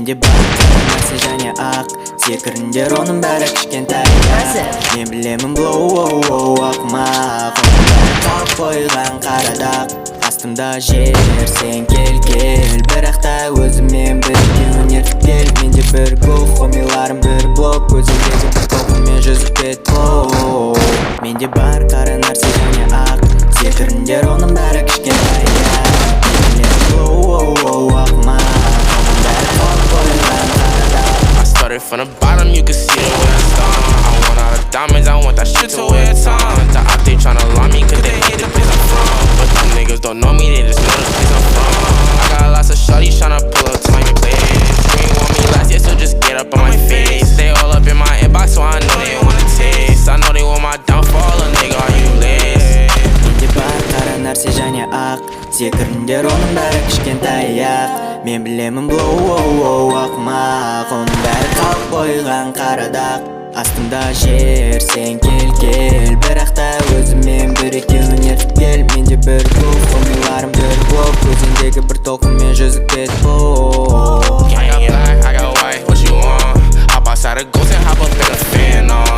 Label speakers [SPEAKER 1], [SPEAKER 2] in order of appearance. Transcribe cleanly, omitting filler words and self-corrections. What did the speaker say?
[SPEAKER 1] Менде бар нәрсе және ақ секіріңдер, оның бәрі кішкентай. Мен білемін блоу ақымақ, оның бәрі қалып қойған қарадақ. Астымда жер, сен кел, бірақ та өзімен бірге өнертіп кел. Менде бір гол, хомиларым бір блок, көзіңдегі бір толқынмен жүзіп кет. Менде бар қара нәрсе және ақ секіріңдер, оның бәрі кішкентай.
[SPEAKER 2] I started from the bottom, you can see the way I start. I want all the diamonds, I want that shit to wear a ton. The op, they tryna lie me cause they hate the place I'm from. But them niggas don't know me, they just know the place I'm from. I got lots of shorties tryna pull up to my place. You ain't want me last year, so just get up on my face. They all up in my inbox, so I know they wanna taste. I know they want my downfall, a nigga, are you late?
[SPEAKER 1] Менде бар қара нәрсе және ақ секіріңдер, оның бәрі кішкентай ақ. Мен білемін блоу ақымақ, оның бәрі қалып қойған қарадақ. Астымда жер, сен кел, бірақ та өзімен бірге өнертіп кел. Менде бір гол, хомиларым бір блок, көзіңдегі бір толқынмен жүзіп кет.
[SPEAKER 2] I got black, I got white, what you want? Hop outside the ghost and hop up in a fan on.